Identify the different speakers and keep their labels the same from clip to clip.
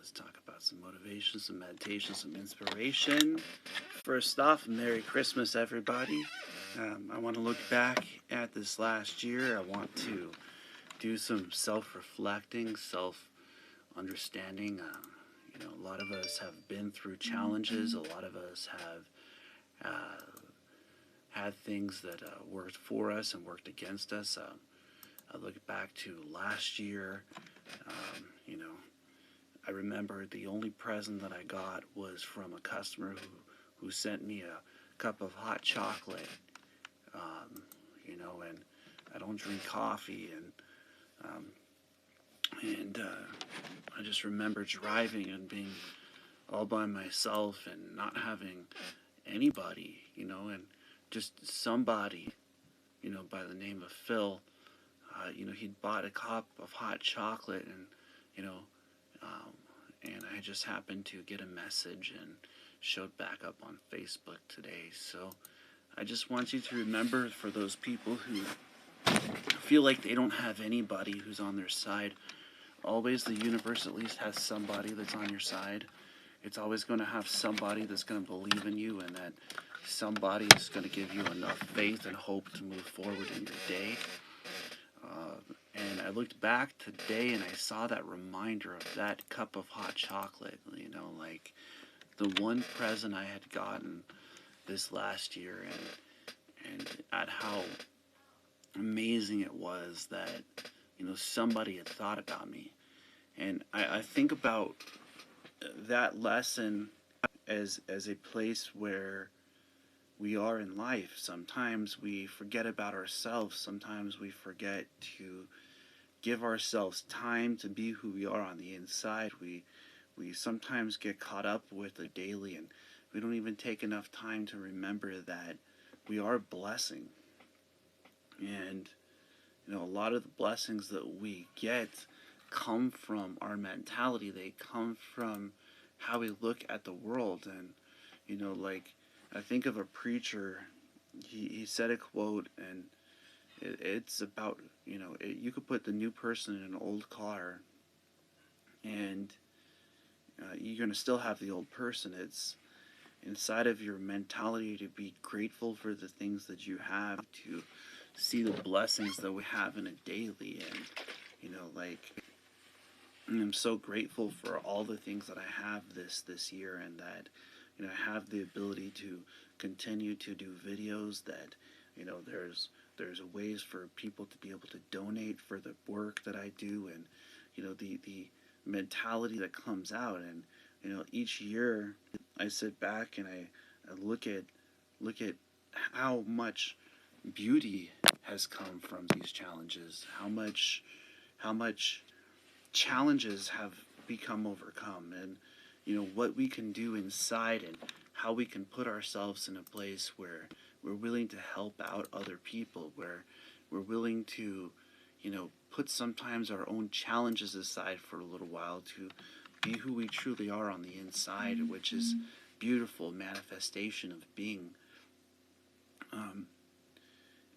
Speaker 1: let's talk about some motivation, some meditation, some inspiration. First off, Merry Christmas, everybody. I want to look back at this last year. I want to do some self-reflecting, self-understanding. A lot of us have been through challenges. A lot of us have had things that worked for us and worked against us. I look back to last year. Um, you know, I remember the only present that I got was from a customer who sent me a cup of hot chocolate. And I don't drink coffee, and I just remember driving and being all by myself and not having anybody, and just somebody, by the name of Phil. He'd bought a cup of hot chocolate, and you know, um, and I just happened to get a message and showed back up on Facebook today. So I just want you to remember, for those people who feel like they don't have anybody who's on their side, always the universe at least has somebody that's on your side. It's always going to have somebody that's going to believe in you, and that somebody is going to give you enough faith and hope to move forward in your day. And I looked back today and I saw that reminder of that cup of hot chocolate, like the one present I had gotten this last year, and at how amazing it was that, somebody had thought about me. And I think about that lesson as a place where we are in life. Sometimes we forget about ourselves. Sometimes we forget to give ourselves time to be who we are on the inside. We sometimes get caught up with the daily, and we don't even take enough time to remember that we are a blessing. And a lot of the blessings that we get come from our mentality. They come from how we look at the world. And like, I think of a preacher. He said a quote, and it's about, you could put the new person in an old car, and you're going to still have the old person. It's inside of your mentality to be grateful for the things that you have, to see the blessings that we have in a daily. And like, I'm so grateful for all the things that I have this year, and that I have the ability to continue to do videos, that there's ways for people to be able to donate for the work that I do, and the mentality that comes out. And each year I sit back and I look at how much beauty has come from these challenges, how much challenges have become overcome, and what we can do inside, and how we can put ourselves in a place where we're willing to help out other people, where we're willing to put sometimes our own challenges aside for a little while, to be who we truly are on the inside, which is beautiful manifestation of being.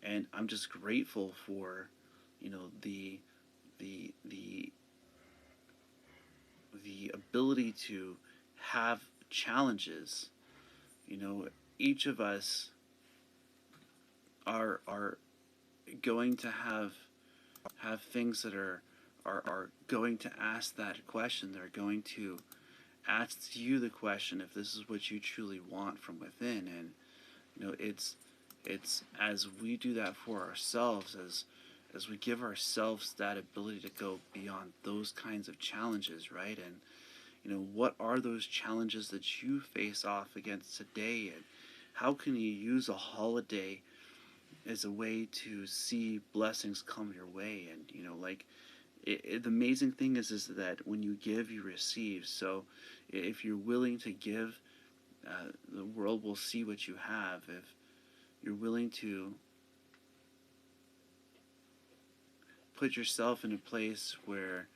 Speaker 1: And I'm just grateful for the ability to have challenges. Each of us are going to have things that are going to ask that question. They're going to ask you the question if this is what you truly want from within. And it's as we do that for ourselves, as we give ourselves that ability to go beyond those kinds of challenges, right? And what are those challenges that you face off against today, and how can you use a holiday as a way to see blessings come your way? And like, the amazing thing is that when you give, you receive. So if you're willing to give, the world will see what you have. If you're willing to put yourself in a place where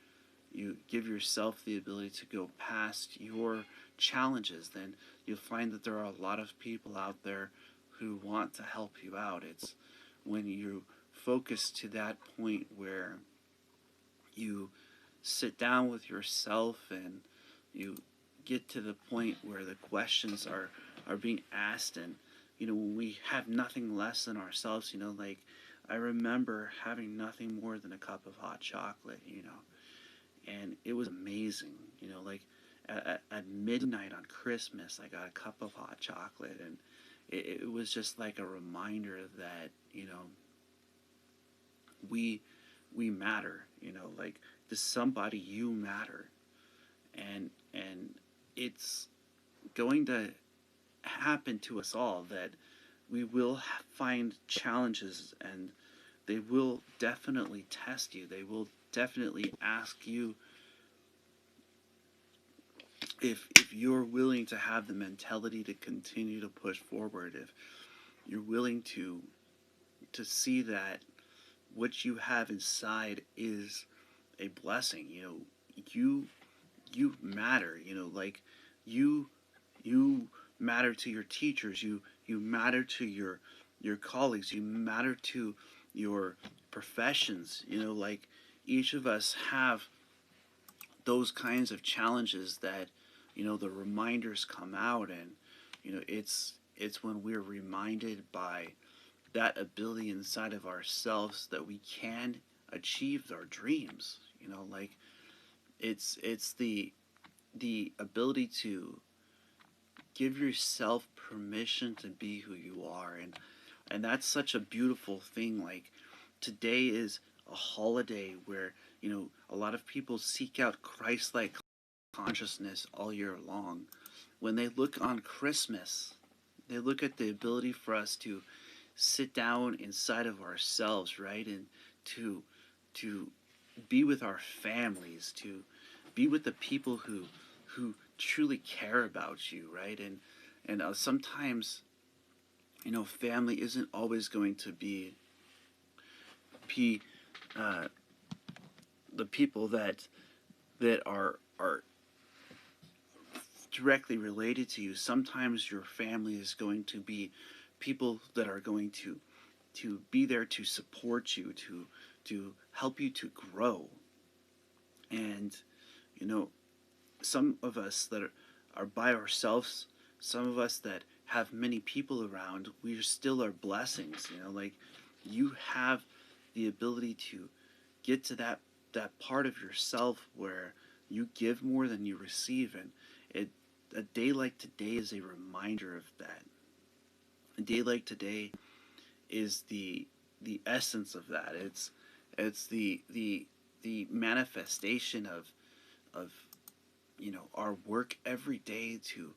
Speaker 1: you give yourself the ability to go past your challenges, then you'll find that there are a lot of people out there who want to help you out. It's when you focus to that point where you sit down with yourself and you get to the point where the questions are being asked, and when we have nothing less than ourselves, like I remember having nothing more than a cup of hot chocolate, and it was amazing, like at midnight on Christmas I got a cup of hot chocolate, and it was just like a reminder that we we matter, like to somebody you matter, and it's going to happen to us all that we will find challenges, and they will definitely test you. They will definitely ask you if you're willing to have the mentality to continue to push forward, if you're willing to see that what you have inside is a blessing. You matter, like you you matter to your teachers, you matter to your colleagues, you matter to your professions, like each of us have those kinds of challenges that the reminders come out, and it's when we're reminded by that ability inside of ourselves that we can achieve our dreams, like it's the ability to give yourself permission to be who you are, and that's such a beautiful thing. Like today is a holiday where a lot of people seek out Christ-like consciousness all year long. When they look on Christmas, they look at the ability for us to sit down inside of ourselves, right, and to to be with our families, to be with the people who truly care about you, right, and sometimes family isn't always going to be uh, the people that are directly related to you. Sometimes your family is going to be people that are going to be there to support you, to help you to grow. And you know some of us that are by ourselves, some of us that have many people around, we still are blessings. Like you have the ability to get to that part of yourself where you give more than you receive, and it a day like today is a reminder of that. A day like today is the essence of that. It's the manifestation of our work every day to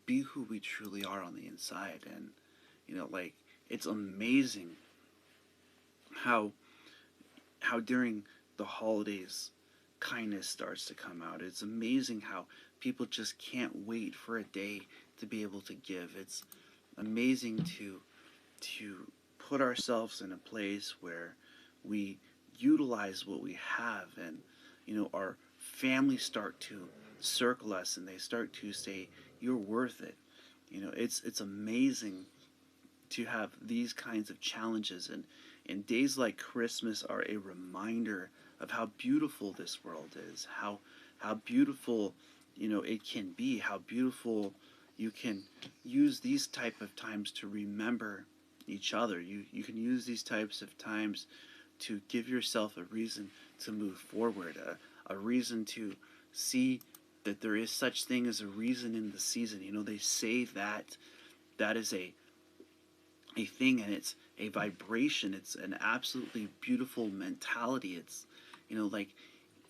Speaker 1: be who we truly are on the inside. And like it's amazing how during the holidays kindness starts to come out. It's amazing how people just can't wait for a day to be able to give. It's amazing to put ourselves in a place where we utilize what we have, and our families start to circle us, and they start to say you're worth it. It's amazing to have these kinds of challenges, and days like Christmas are a reminder of how beautiful this world is, how beautiful it can be, how beautiful you can use these type of times to remember each other. You can use these types of times to give yourself a reason to move forward, a reason to see that there is such thing as a reason in the season. They say that that is a thing, and it's a vibration. It's an absolutely beautiful mentality. It's like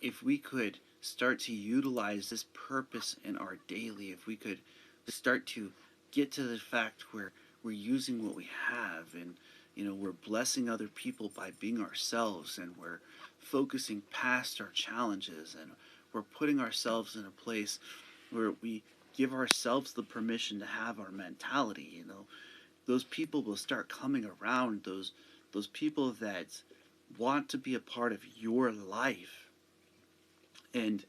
Speaker 1: if we could start to utilize this purpose in our daily, if we could start to get to the fact where we're using what we have, and we're blessing other people by being ourselves, and we're focusing past our challenges, and we're putting ourselves in a place where we give ourselves the permission to have our mentality. Those people will start coming around, those people that want to be a part of your life. And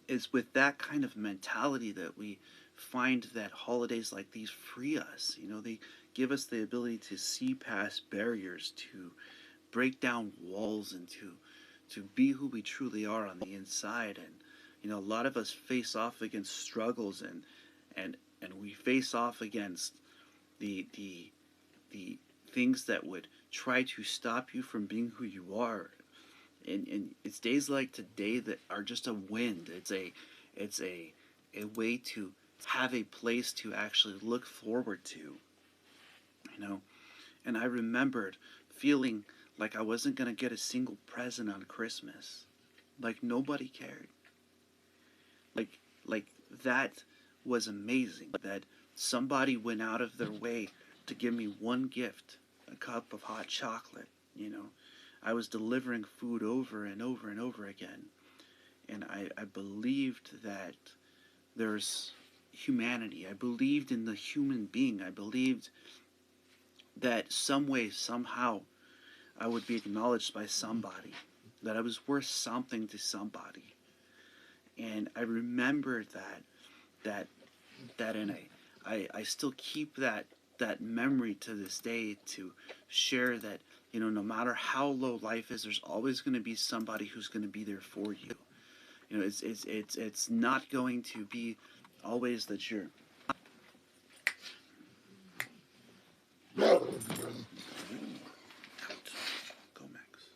Speaker 1: it's with that kind of mentality that we find that holidays like these free us. They give us the ability to see past barriers, to break down walls, and to be who we truly are on the inside. And You know, a lot of us face off against struggles, and we face off against the things that would try to stop you from being who you are. And it's days like today that are just a wind. It's a way to have a place to actually look forward to, you know. And I remembered feeling like I wasn't going to get a single present on Christmas. Like nobody cared. Like that was amazing, that somebody went out of their way to give me one gift, a cup of hot chocolate, you know. I was delivering food over and over and over again. And I believed that there's humanity. I believed in the human being. I believed that some way, somehow, I would be acknowledged by somebody, that I was worth something to somebody. And I remember and I still keep that memory to this day, to share that, you know, no matter how low life is, there's always going to be somebody who's going to be there for you. You know, it's not going to be always that you're go Max.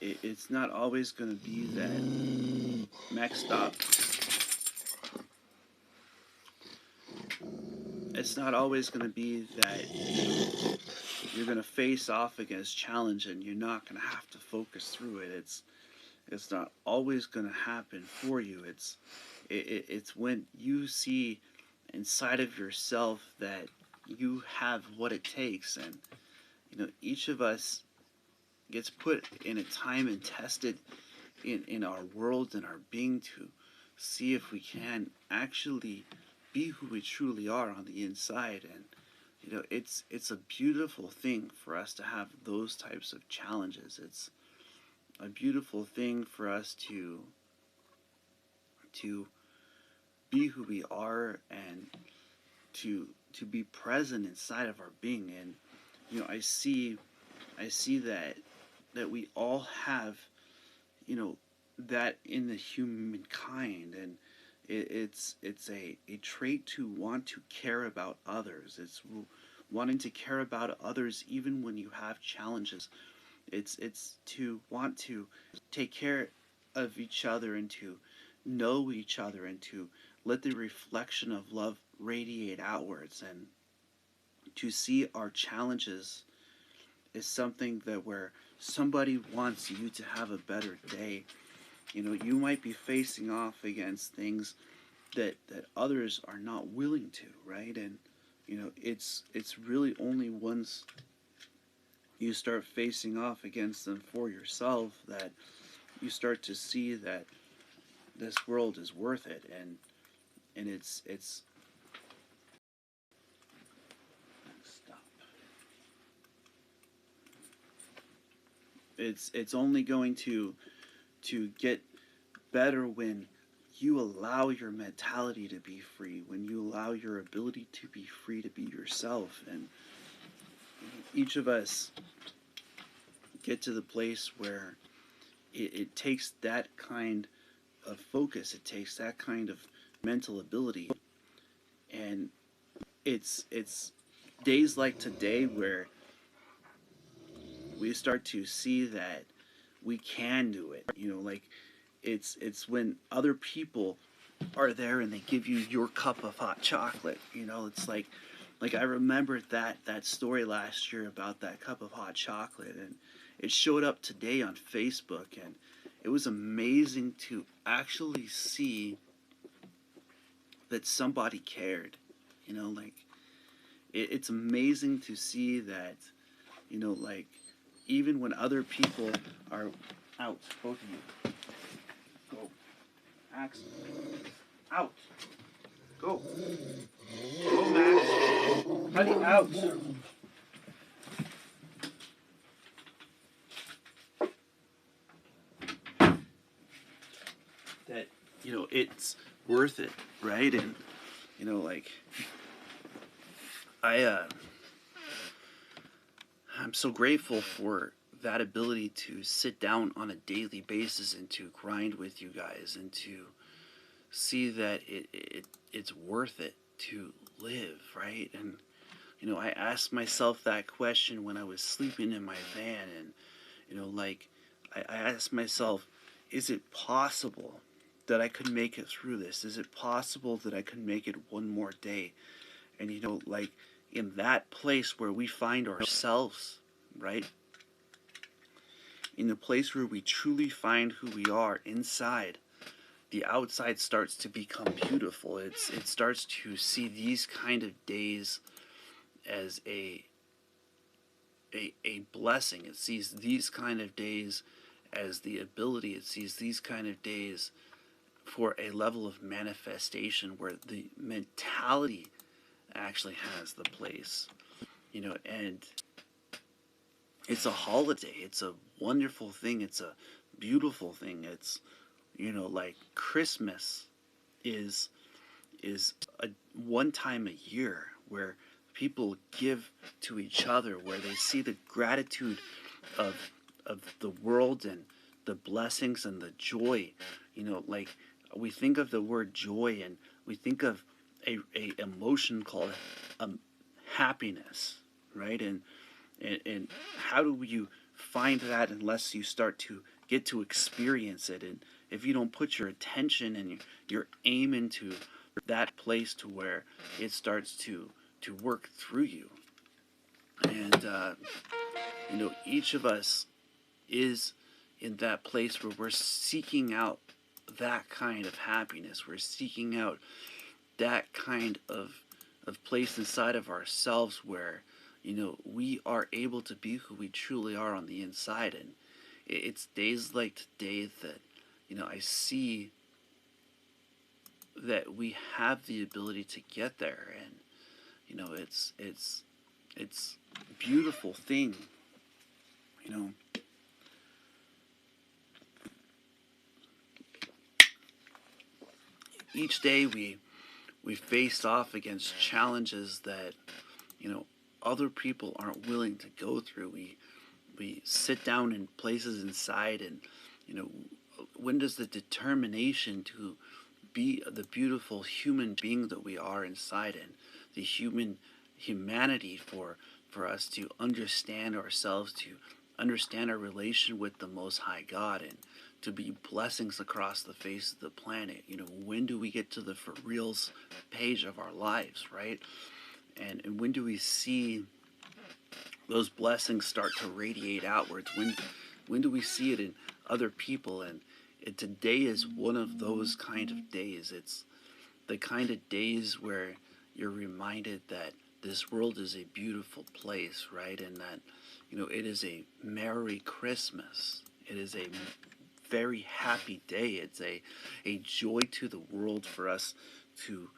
Speaker 1: It's not always going to be that Max stop. It's not always going to be that you're going to face off against challenge and you're not going to have to focus through it. It's not always going to happen for you. It's when you see inside of yourself that you have what it takes. And you know, each of us gets put in a time and tested in our world and our being to see if we can actually be who we truly are on the inside. And you know, it's a beautiful thing for us to have those types of challenges. It's a beautiful thing for us to be who we are, and to be present inside of our being. And you know, I see that we all have, you know, that in the humankind. And it's a trait to want to care about others. It's wanting to care about others even when you have challenges. It's to want to take care of each other, and to know each other, and to let the reflection of love radiate outwards, and to see our challenges is something that where somebody wants you to have a better day. You know, you might be facing off against things that others are not willing to, right? And you know, it's really only once you start facing off against them for yourself that you start to see that this world is worth it. And it's stop. It's only going to get better when you allow your mentality to be free, when you allow your ability to be free to be yourself. And each of us get to the place where it takes that kind of focus, it takes that kind of mental ability. And it's days like today where we start to see that we can do it. You know, like it's when other people are there and they give you your cup of hot chocolate. You know, it's like I remembered that story last year about that cup of hot chocolate, and it showed up today on Facebook, and it was amazing to actually see that somebody cared. You know, like it's amazing to see that, you know, like even when other people are out, both of you, go, Max, out, go, Max, honey, out. That, you know, it's worth it, right? And you know, like I'm I'm so grateful for that ability to sit down on a daily basis and to grind with you guys and to see that it's worth it to live, right? And I asked myself that question when I was sleeping in my van, and like I asked myself, is it possible that I could make it through this? Is it possible that I could make it one more day? And like in that place where we find ourselves, right? In the place where we truly find who we are inside, the outside starts to become beautiful. It starts to see these kind of days as a blessing. It sees these kind of days as the ability. It sees these kind of days for a level of manifestation where the mentality actually has the place. And it's a holiday. It's a wonderful thing. It's a beautiful thing. It's like Christmas is a one time a year where people give to each other, where they see the gratitude of the world and the blessings and the joy. Like we think of the word joy and we think of a emotion called happiness, right? And how do you find that unless you start to get to experience it? And if you don't put your attention and your aim into that place to where it starts to work through you. And each of us is in that place where we're seeking out that kind of happiness. We're seeking out that kind of place inside of ourselves where we are able to be who we truly are on the inside. And it's days like today that I see that we have the ability to get there. And it's a beautiful thing. Each day we face off against challenges that other people aren't willing to go through. We sit down in places inside, and when does the determination to be the beautiful human being that we are inside, and the humanity for us to understand ourselves, to understand our relation with the Most High God, and to be blessings across the face of the planet. When do we get to the for reals page of our lives, right? And when do we see those blessings start to radiate outwards? When do we see it in other people? And today is one of those kind of days. It's the kind of days where you're reminded that this world is a beautiful place, right? And that it is a Merry Christmas. It is a very happy day. It's a joy to the world for us to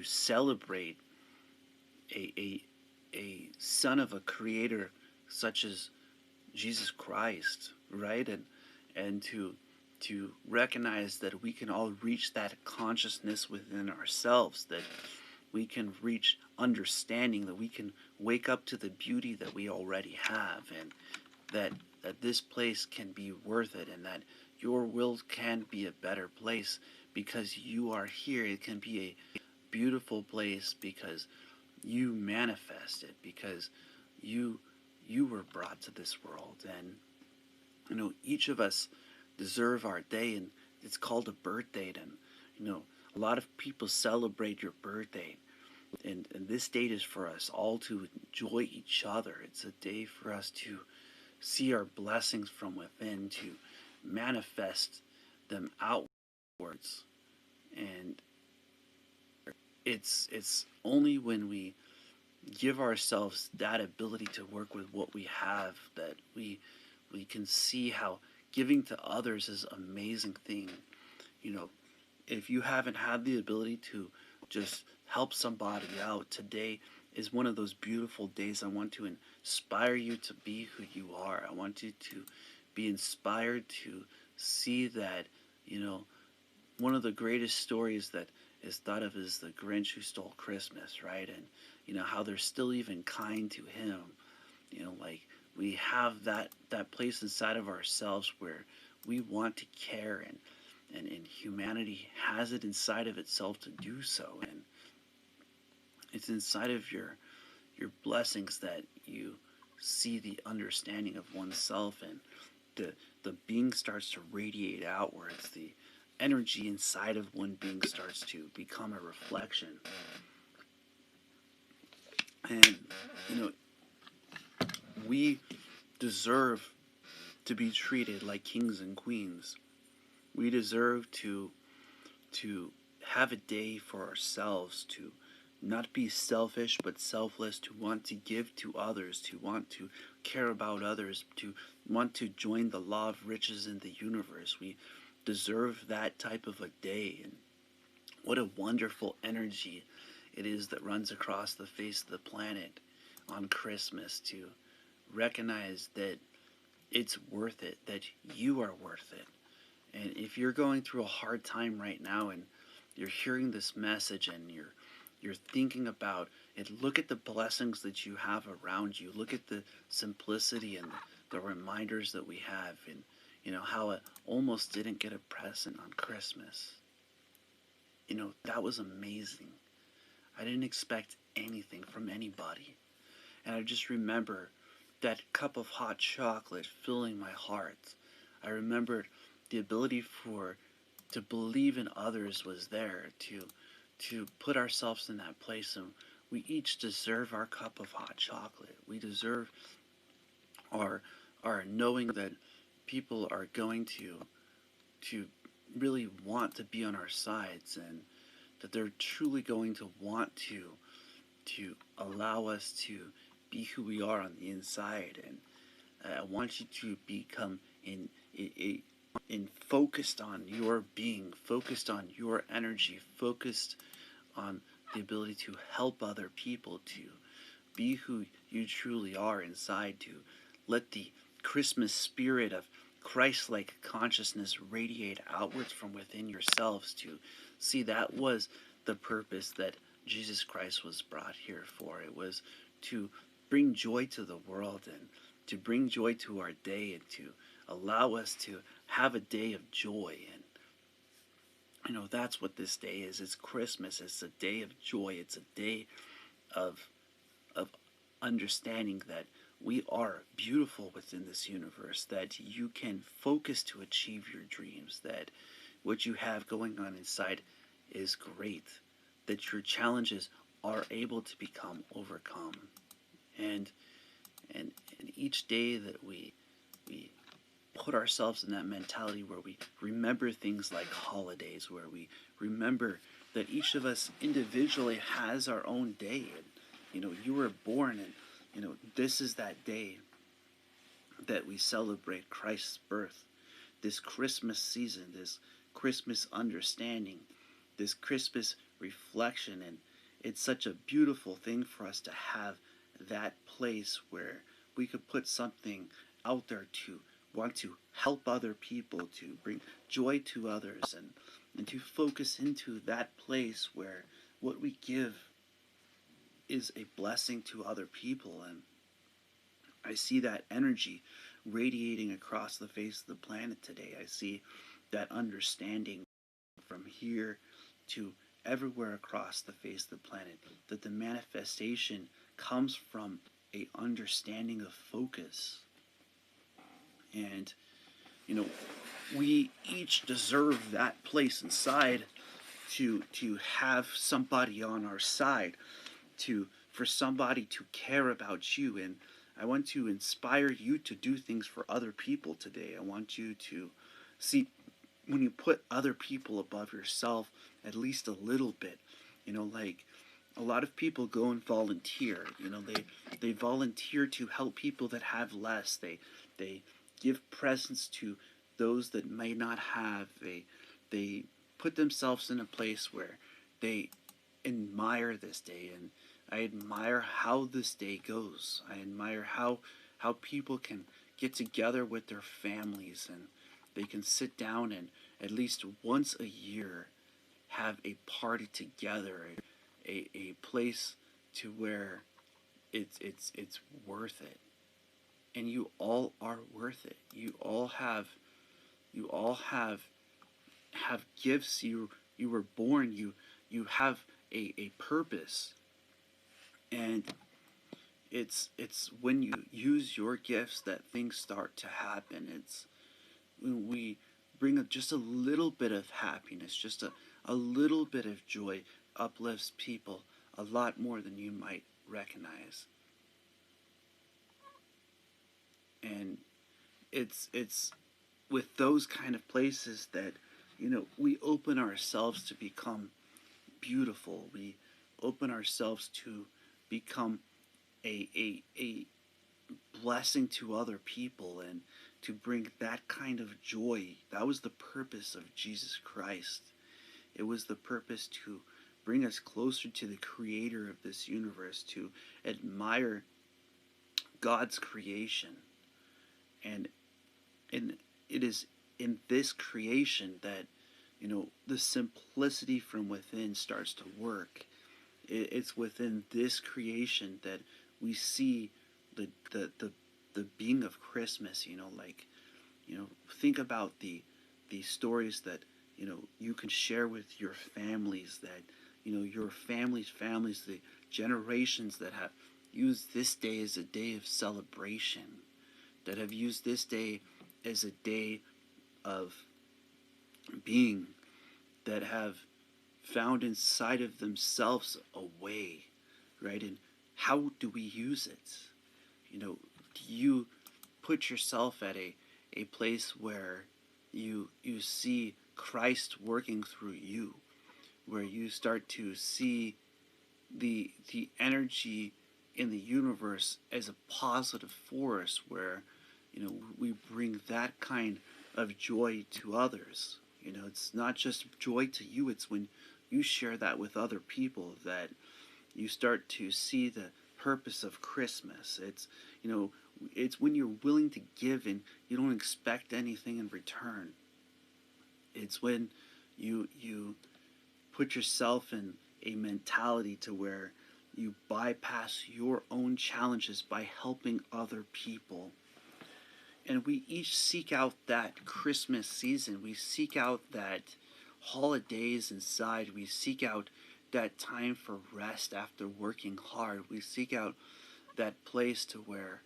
Speaker 1: celebrate a son of a creator such as Jesus Christ, right? And to recognize that we can all reach that consciousness within ourselves, that we can reach understanding, that we can wake up to the beauty that we already have, and that this place can be worth it, and that your world can be a better place because you are here. It can be a beautiful place because you manifest it, because you were brought to this world. And each of us deserve our day, and it's called a birth date. And a lot of people celebrate your birthday, and this date is for us all to enjoy each other. It's a day for us to see our blessings from within, to manifest them outwards. And it's only when we give ourselves that ability to work with what we have that we can see how giving to others is an amazing thing. If you haven't had the ability to just help somebody out, today is one of those beautiful days. I want to inspire you to be who you are. I want you to be inspired to see that, one of the greatest stories that is thought of is the Grinch who stole Christmas, right? And how they're still even kind to him. Like we have that place inside of ourselves where we want to care, and humanity has it inside of itself to do so, and it's inside of your blessings that you see the understanding of oneself, and the being starts to radiate outwards. The energy inside of one being starts to become a reflection. And you know, we deserve to be treated like kings and queens. We deserve to have a day for ourselves, to not be selfish but selfless, to want to give to others, to want to care about others, to want to join the law of riches in the universe. We deserve that type of a day. And what a wonderful energy it is that runs across the face of the planet on Christmas, to recognize that it's worth it, that you are worth it. And if you're going through a hard time right now and you're hearing this message and you're thinking about it, look at the blessings that you have around you. Look at the simplicity and the reminders that we have, and how it almost didn't get a present on Christmas. That was amazing. I didn't expect anything from anybody. And I just remember that cup of hot chocolate filling my heart. I remembered the ability to believe in others was there, to put ourselves in that place, and we each deserve our cup of hot chocolate. We deserve our knowing that people are going to really want to be on our sides, and that they're truly going to want to allow us to be who we are on the inside. And I want you to become in focused on your being, focused on your energy, focused on the ability to help other people, to be who you truly are inside, to let the Christmas spirit of Christ-like consciousness radiate outwards from within yourselves, to see that was the purpose that Jesus Christ was brought here for. It was to bring joy to the world, and to bring joy to our day, and to allow us to have a day of joy. And that's what this day is. It's Christmas. It's a day of joy. It's a day of understanding that we are beautiful within this universe, that you can focus to achieve your dreams, that what you have going on inside is great, that your challenges are able to become overcome. And each day that we put ourselves in that mentality where we remember things like holidays, where we remember that each of us individually has our own day. And you were born, and this is that day that we celebrate Christ's birth. This Christmas season, this Christmas understanding, this Christmas reflection. And it's such a beautiful thing for us to have that place where we could put something out there to want to help other people, to bring joy to others, and to focus into that place where what we give is a blessing to other people. And I see that energy radiating across the face of the planet today. I see that understanding from here to everywhere across the face of the planet, that the manifestation comes from a understanding of focus. And we each deserve that place inside, to have somebody on our side, for somebody to care about you. And I want to inspire you to do things for other people today. I want you to see, when you put other people above yourself at least a little bit, like a lot of people go and volunteer. They volunteer to help people that have less. They give presents to those that may not have. They put themselves in a place where they admire this day. And I admire how this day goes. I admire how people can get together with their families, and they can sit down and at least once a year have a party together, a place to where it's worth it. and you all are worth it. You all have gifts. You were born. You have a purpose, and it's when you use your gifts that things start to happen. It's when we bring just a little bit of happiness, just a little bit of joy, uplifts people a lot more than you might recognize. And it's with those kind of places that we open ourselves to become beautiful. We open ourselves to become a blessing to other people, and to bring that kind of joy. That was the purpose of Jesus Christ. It was the purpose to bring us closer to the creator of this universe, to admire God's creation. And and it is in this creation that the simplicity from within starts to work. It's within this creation that we see the being of Christmas. Like think about the stories that you can share with your families, that your families, the generations that have used this day as a day of celebration, that have used this day as a day of being, that have found inside of themselves a way, right? And how do we use it? Do you put yourself at a place where you see Christ working through you, where you start to see the energy in the universe as a positive force, where we bring that kind of joy to others. It's not just joy to you, it's when you share that with other people that you start to see the purpose of Christmas. It's when you're willing to give and you don't expect anything in return. It's when you put yourself in a mentality to where you bypass your own challenges by helping other people. And we each seek out that Christmas season. We seek out that holidays inside. We seek out that time for rest after working hard. We seek out that place to where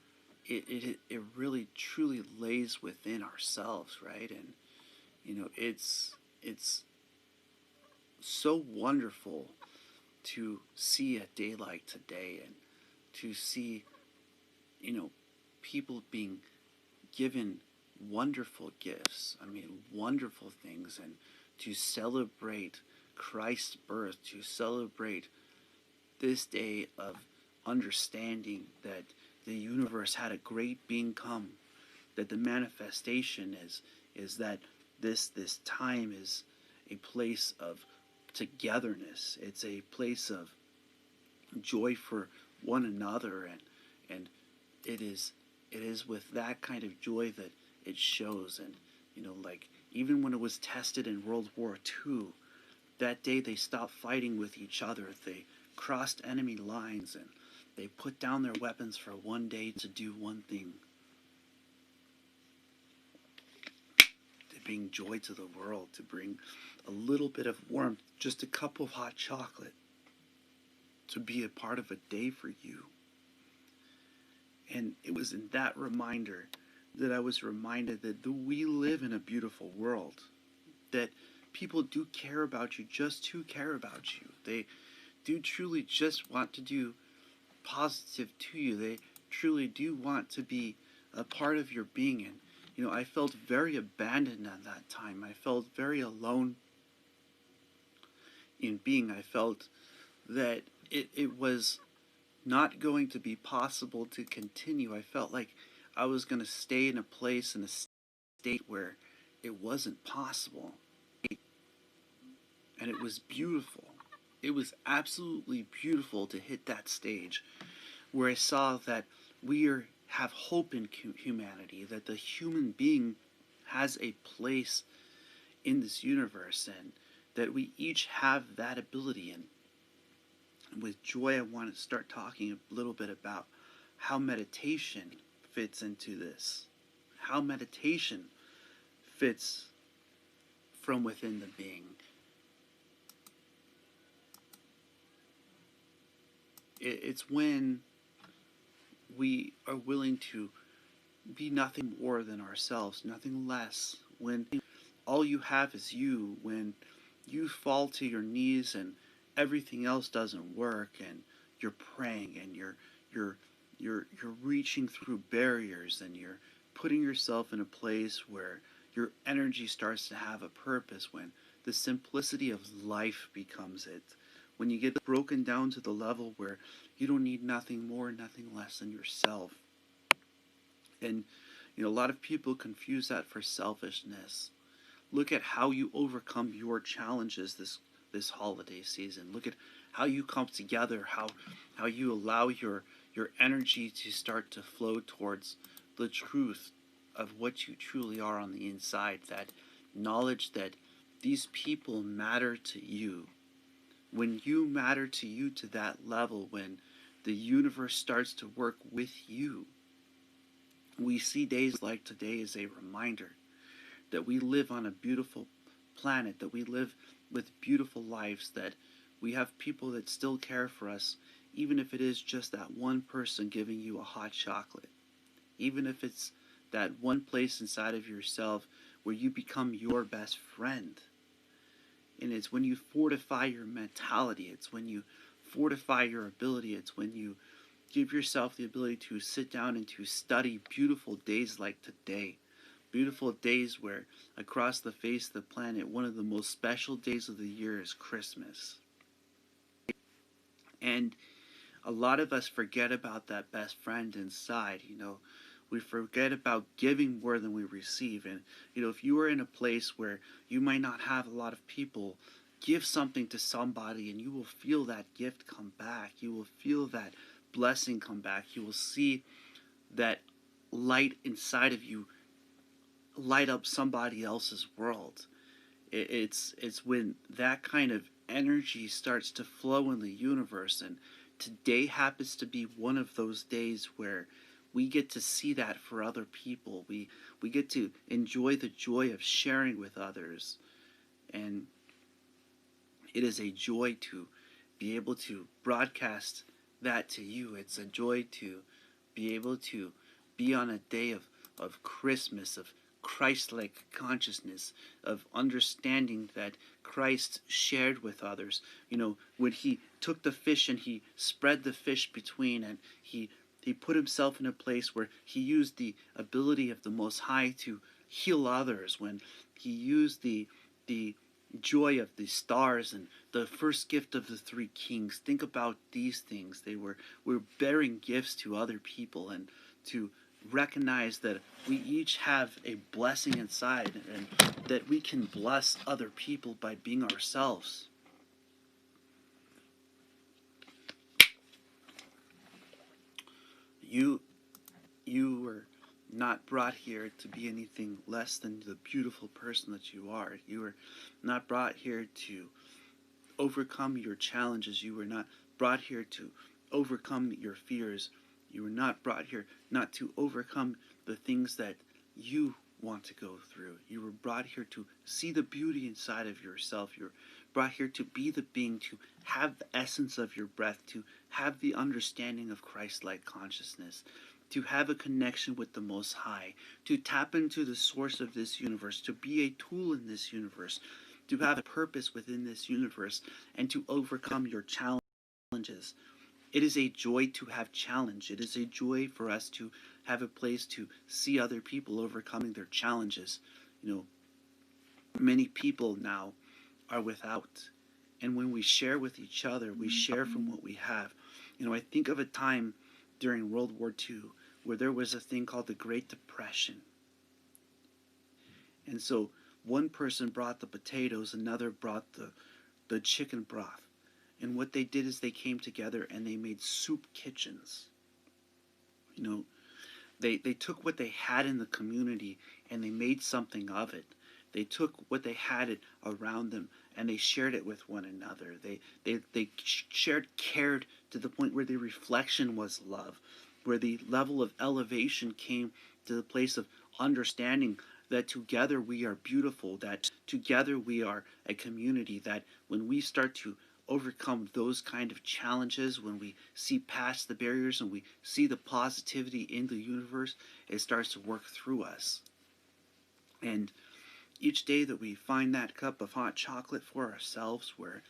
Speaker 1: it really truly lays within ourselves, right? And it's so wonderful to see a day like today, and to see people being given wonderful gifts. I mean, wonderful things, and to celebrate Christ's birth, to celebrate this day of understanding that the universe had a great being come, that the manifestation is that this time is a place of togetherness. It's a place of joy for one another, and it is with that kind of joy that it shows. And like, even when it was tested in World War II, that day they stopped fighting with each other. They crossed enemy lines, and they put down their weapons for one day to do one thing: to bring joy to the world, to bring a little bit of warmth, just a cup of hot chocolate, to be a part of a day for you. And it was in that reminder that I was reminded that we live in a beautiful world, that people do care about you just to care about you. They do truly just want to do positive to you. They truly do want to be a part of your being. And I felt very abandoned at that time. I felt very alone in being. I felt that it was not going to be possible to continue. I felt like I was going to stay in a place, in a state where it wasn't possible. And it was beautiful. It was absolutely beautiful to hit that stage where I saw that have hope in humanity, that the human being has a place in this universe, and that we each have that ability. And with joy, I want to start talking a little bit about how meditation fits into this, how meditation fits from within the being. It's when we are willing to be nothing more than ourselves, nothing less. When all you have is you, when you fall to your knees and everything else doesn't work, and you're praying and you're reaching through barriers, and you're putting yourself in a place where your energy starts to have a purpose, when the simplicity of life becomes it, when you get broken down to the level where you don't need nothing more, nothing less than yourself. And a lot of people confuse that for selfishness. Look at how you overcome your challenges this holiday season. Look at how you come together, how you allow your energy to start to flow towards the truth of what you truly are on the inside, that knowledge that these people matter to you. When you matter to you to that level, when the universe starts to work with you, we see days like today as a reminder that we live on a beautiful planet, that we live with beautiful lives, that we have people that still care for us, even if it is just that one person giving you a hot chocolate, even if it's that one place inside of yourself where you become your best friend. And it's when you fortify your mentality, it's when you fortify your ability, it's when you give yourself the ability to sit down and to study beautiful days like today. Beautiful days where across the face of the planet, one of the most special days of the year is Christmas. And a lot of us forget about that best friend inside. We forget about giving more than we receive. And if you are in a place where you might not have a lot of people, give something to somebody and you will feel that gift come back. You will feel that blessing come back. You will see that light inside of you light up somebody else's world. It's when that kind of energy starts to flow in the universe, and today happens to be one of those days where we get to see that for other people. We get to enjoy the joy of sharing with others, and it is a joy to be able to broadcast that to you. It's a joy to be able to be on a day of Christmas, of Christ-like consciousness, of understanding that Christ shared with others. When he took the fish and he spread the fish between, and he put himself in a place where he used the ability of the Most High to heal others, when he used the joy of the stars and the first gift of the three kings. Think about these things. They were bearing gifts to other people, and to recognize that we each have a blessing inside, and that we can bless other people by being ourselves. You were not brought here to be anything less than the beautiful person that you are. You were not brought here to overcome your challenges. You were not brought here to overcome your fears. You were not brought here not to overcome the things that you want to go through. You were brought here to see the beauty inside of yourself. You're brought here to be the being, to have the essence of your breath, to have the understanding of Christ-like consciousness, to have a connection with the Most High, to tap into the source of this universe, to be a tool in this universe, to have a purpose within this universe, and to overcome your challenges. It is a joy to have challenge. It is a joy for us to have a place to see other people overcoming their challenges. Many people now are without. And when we share with each other, we share from what we have. I think of a time during World War II where there was a thing called the Great Depression. And so one person brought the potatoes, another brought the chicken broth. And what they did is they came together and they made soup kitchens. They took what they had in the community and they made something of it. They took what they had around them and they shared it with one another. They cared to the point where their reflection was love. where the level of elevation came to the place of understanding that together we are beautiful, that together we are a community, that when we start to overcome those kind of challenges, when we see past the barriers and we see the positivity in the universe, it starts to work through us. And each day that we find that cup of hot chocolate for ourselves, where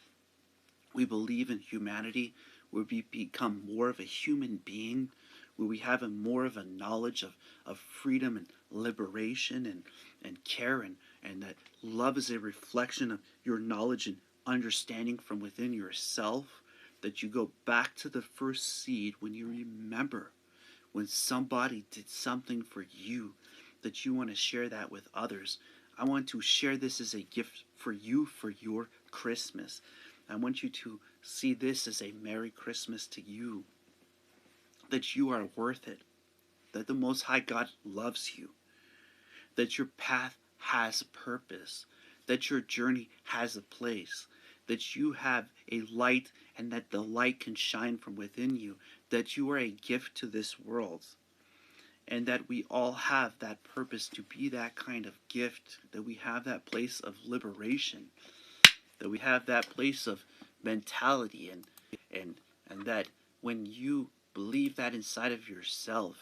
Speaker 1: we believe in humanity, where we become more of a human being, where we have more of a knowledge of freedom and liberation and care, and that love is a reflection of your knowledge and understanding from within yourself, that you go back to the first seed when you remember when somebody did something for you, that you want to share that with others. I want to share this as a gift for you for your Christmas. I want you to see this as a Merry Christmas to you, that you are worth it, that the Most High God loves you, that your path has a purpose, that your journey has a place, that you have a light and that the light can shine from within you, that you are a gift to this world, and that we all have that purpose to be that kind of gift, that we have that place of liberation, that we have that place of mentality, and that when you believe that inside of yourself,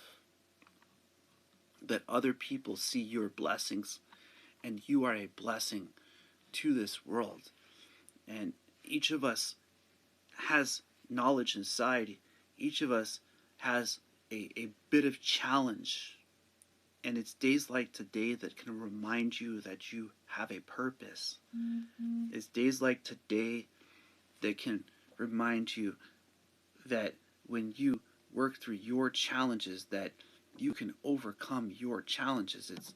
Speaker 1: that other people see your blessings and you are a blessing to this world. And each of us has knowledge inside. Each of us has a bit of challenge. And it's days like today that can remind you that you have a purpose. Mm-hmm. It's days like today that can remind you that when you work through your challenges, that you can overcome your challenges. It's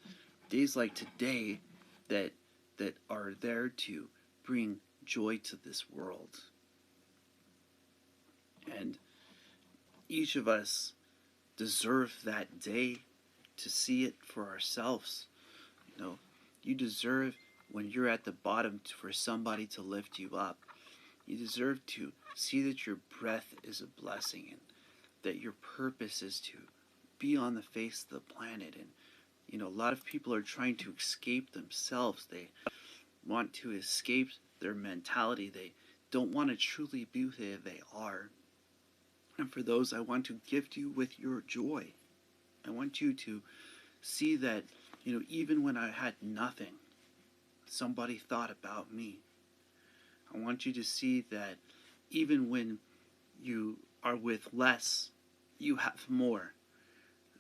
Speaker 1: days like today that are there to bring joy to this world. And each of us deserve that day to see it for ourselves. You know, you deserve when you're at the bottom for somebody to lift you up. You deserve to see that your breath is a blessing and that your purpose is to be on the face of the planet. And you know, a lot of people are trying to escape themselves. They want to escape their mentality. They don't want to truly be who they are. And for those, I want to gift you with your joy. I want you to see that, you know, even when I had nothing, somebody thought about me. I want you to see that even when you are with less, you have more.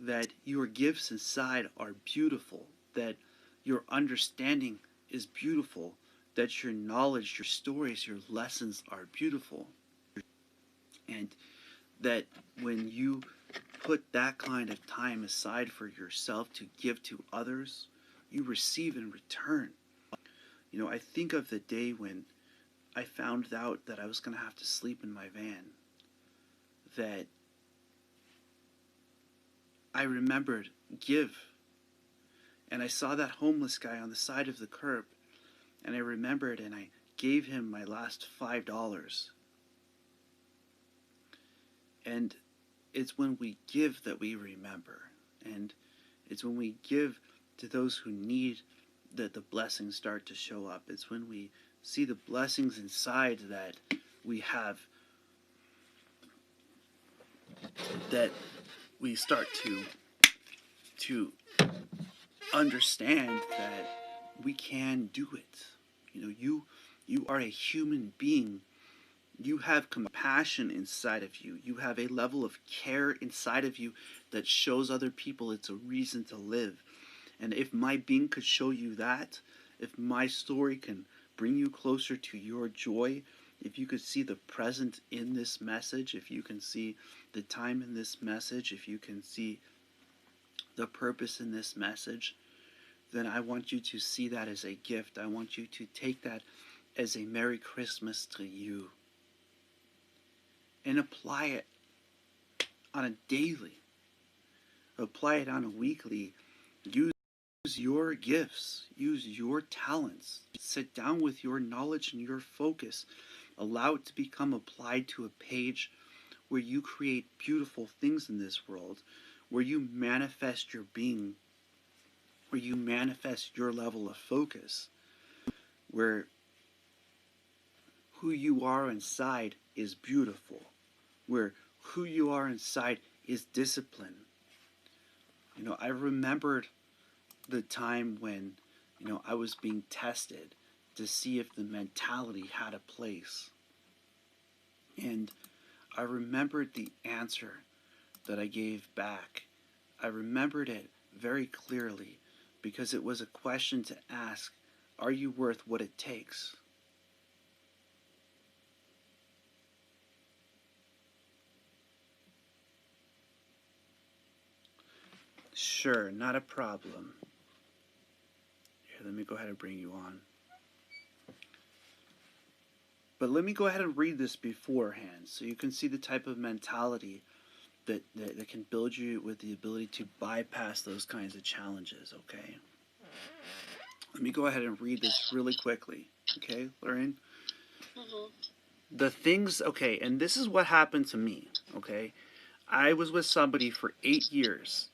Speaker 1: That your gifts inside are beautiful. That your understanding is beautiful. That your knowledge, your stories, your lessons are beautiful. And that when you put that kind of time aside for yourself to give to others, you receive in return. You know, I think of the day when I found out that I was going to have to sleep in my van, that I remembered give. And I saw that homeless guy on the side of the curb, and I remembered and I gave him my last $5. And it's when we give that we remember. And it's when we give to those who need that the blessings start to show up. It's when we see the blessings inside that we have, that we start to understand that we can do it. You know, you are a human being. You have compassion inside of you. You have a level of care inside of you that shows other people it's a reason to live. And if my being could show you that, if my story can bring you closer to your joy, if you could see the present in this message, if you can see the time in this message, if you can see the purpose in this message, then I want you to see that as a gift. I want you to take that as a Merry Christmas to you. And apply it on a daily. Apply it on a weekly. Use your gifts. Use your talents. Sit down with your knowledge and your focus. Allow it to become applied to a page where you create beautiful things in this world, where you manifest your being, where you manifest your level of focus, where who you are inside is beautiful, where who you are inside is discipline. I remembered the time when, I was being tested to see if the mentality had a place. And I remembered the answer that I gave back. I remembered it very clearly because it was a question to ask, are you worth what it takes? Sure, not a problem. Here, let me go ahead and bring you on. But let me go ahead and read this beforehand so you can see the type of mentality that can build you with the ability to bypass those kinds of challenges, okay? Let me go ahead and read this really quickly, okay, Lorraine?
Speaker 2: Mm-hmm.
Speaker 1: The things, okay, and this is what happened to me, okay? I was with somebody for 8 years.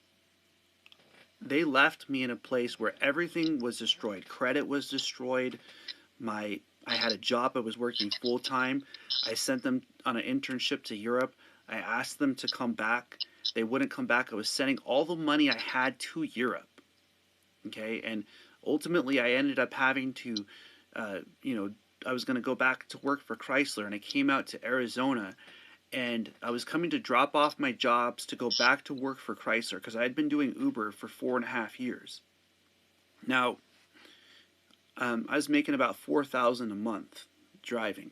Speaker 1: They left me in a place where everything was destroyed. Credit was destroyed. I had a job. I was working full time. I sent them on an internship to Europe. I asked them to come back. They wouldn't come back. I was sending all the money I had to Europe. Okay, and ultimately I ended up having to, I was going to go back to work for Chrysler, and I came out to Arizona, and I was coming to drop off my jobs to go back to work for Chrysler because I had been doing Uber for 4.5 years. Now, I was making about $4,000 a month driving,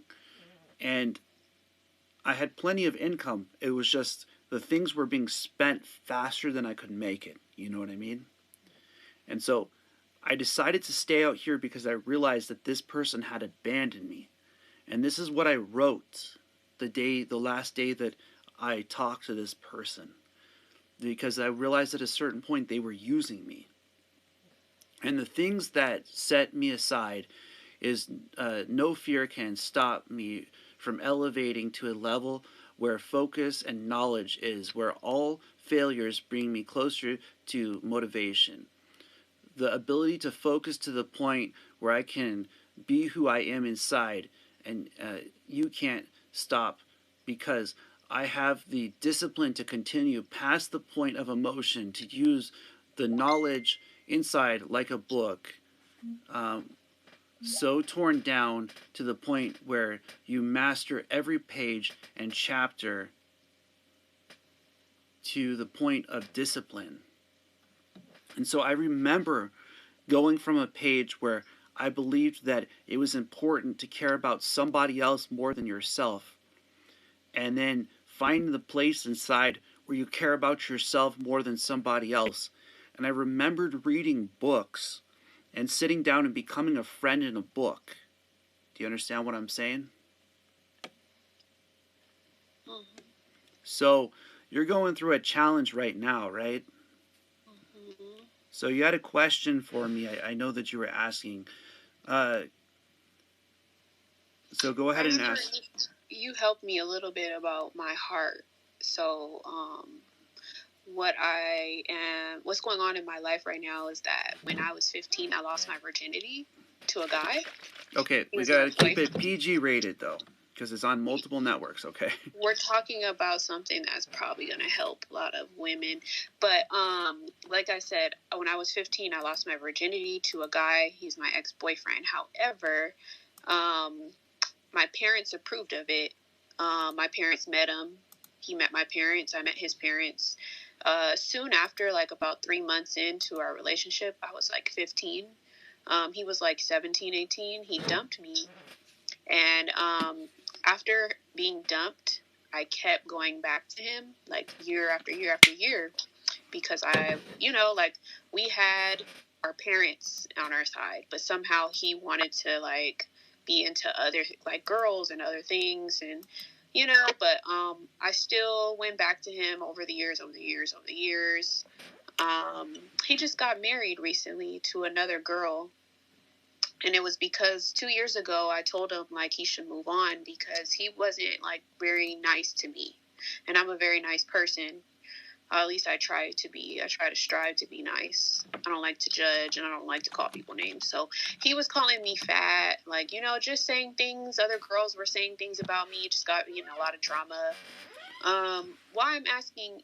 Speaker 1: and I had plenty of income. It was just the things were being spent faster than I could make it. You know what I mean? And so I decided to stay out here because I realized that this person had abandoned me. And this is what I wrote the last day that I talked to this person, because I realized at a certain point they were using me. And the things that set me aside is no fear can stop me from elevating to a level where focus and knowledge is, where all failures bring me closer to motivation. The ability to focus to the point where I can be who I am inside, and you can't stop, because I have the discipline to continue past the point of emotion, to use the knowledge inside like a book, so torn down to the point where you master every page and chapter to the point of discipline. And so I remember going from a page where I believed that it was important to care about somebody else more than yourself, and then finding the place inside where you care about yourself more than somebody else. And I remembered reading books and sitting down and becoming a friend in a book. Do you understand what I'm saying?
Speaker 2: Mm-hmm.
Speaker 1: So you're going through a challenge right now, right?
Speaker 2: Mm-hmm.
Speaker 1: So you had a question for me. I know that you were asking. Uh, so go
Speaker 2: I
Speaker 1: ahead and
Speaker 2: remember
Speaker 1: ask.
Speaker 2: you helped me a little bit about my heart. So, what's going on in my life right now is that when I was 15, I lost my virginity to a guy.
Speaker 1: Okay,
Speaker 2: He
Speaker 1: we
Speaker 2: was my
Speaker 1: gotta keep it
Speaker 2: boyfriend.
Speaker 1: PG rated though, because it's on multiple networks. Okay.
Speaker 2: We're talking about something that's probably going to help a lot of women. But like I said, when I was 15, I lost my virginity to a guy. He's my ex-boyfriend. However, my parents approved of it. My parents met him. He met my parents. I met his parents. Soon after, like about 3 months into our relationship, I was like 15. He was like 17, 18. He dumped me. And after being dumped, I kept going back to him like year after year after year because like we had our parents on our side, but somehow he wanted to like be into other like girls and other things, and but I still went back to him over the years. He just got married recently to another girl, and it was because 2 years ago I told him like he should move on because he wasn't like very nice to me. and I'm a very nice person. At least I try to be. I try to strive to be nice. I don't like to judge, and I don't like to call people names. So he was calling me fat, like, just saying things. Other girls were saying things about me. It just got me in a lot of drama. Why I'm asking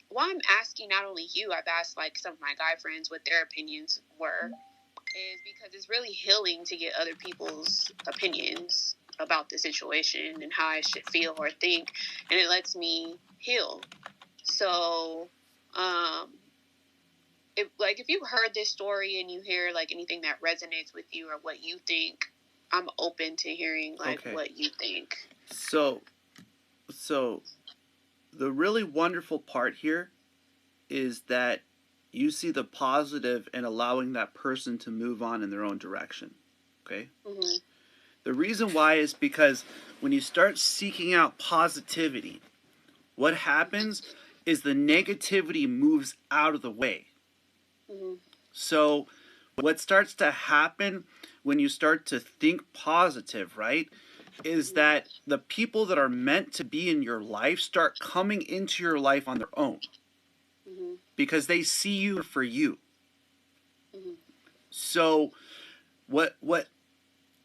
Speaker 2: not only you, I've asked like some of my guy friends what their opinions were, is because it's really healing to get other people's opinions about the situation and how I should feel or think, and it lets me heal. So, um, if you've heard this story and you hear like anything that resonates with you or what you think, I'm open to hearing like
Speaker 1: Okay.
Speaker 2: what you think.
Speaker 1: So the really wonderful part here is that you see the positive in allowing that person to move on in their own direction. Okay?
Speaker 2: Mm-hmm.
Speaker 1: The reason why is because when you start seeking out positivity, what happens is the negativity moves out of the way.
Speaker 2: Mm-hmm.
Speaker 1: So what starts to happen when you start to think positive, right, is that the people that are meant to be in your life start coming into your life on their own
Speaker 2: Mm-hmm.
Speaker 1: because they see you for you.
Speaker 2: Mm-hmm.
Speaker 1: So what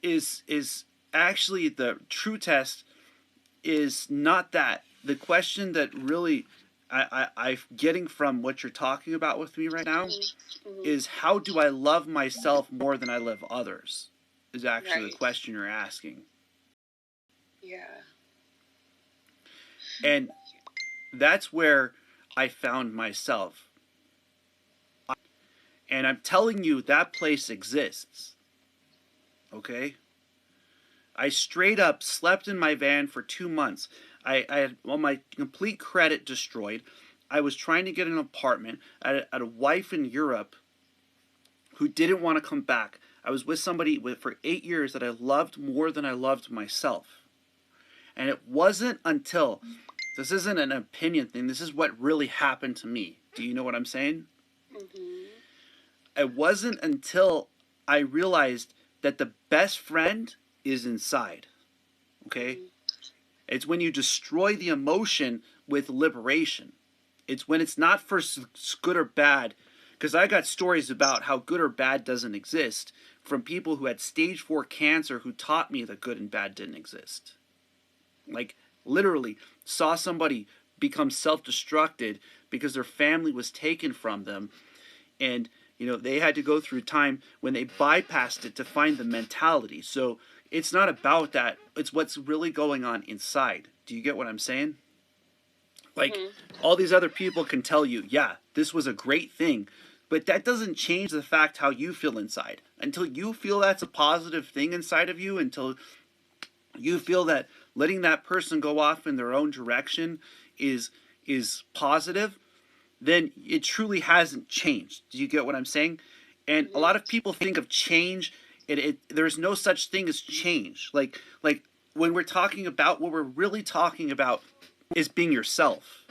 Speaker 1: is actually the true test is not that. The question that really I'm getting from what you're talking about with me right now
Speaker 2: Mm-hmm.
Speaker 1: is, how do I love myself more than I love others, is actually
Speaker 2: Right.
Speaker 1: the question you're asking.
Speaker 2: Yeah.
Speaker 1: And that's where I found myself. And I'm telling you, that place exists. Okay? I straight up slept in my van for 2 months. I had my complete credit destroyed. I was trying to get an apartment. I had a wife in Europe who didn't want to come back. I was with somebody for 8 years that I loved more than I loved myself. And it wasn't until, this isn't an opinion thing, this is what really happened to me. Do you know what I'm saying?
Speaker 2: Mm-hmm.
Speaker 1: It wasn't until I realized that the best friend is inside. Okay?
Speaker 2: Mm-hmm.
Speaker 1: It's when you destroy the emotion with liberation. It's when it's not for good or bad. Because I got stories about how good or bad doesn't exist from people who had stage 4 cancer who taught me that good and bad didn't exist. Like, literally, saw somebody become self-destructed because their family was taken from them. And, they had to go through time when they bypassed it to find the mentality. So it's not about that. It's what's really going on inside. Do you get what I'm saying? Like,
Speaker 2: Mm-hmm.
Speaker 1: all these other people can tell you, yeah, this was a great thing, but that doesn't change the fact how you feel inside. Until you feel that's a positive thing inside of you, until you feel that letting that person go off in their own direction is positive, then it truly hasn't changed. Do you get what I'm saying? And a
Speaker 2: Mm-hmm.
Speaker 1: lot of people think of change, there's no such thing as change. Like when we're talking about, what we're really talking about is being yourself.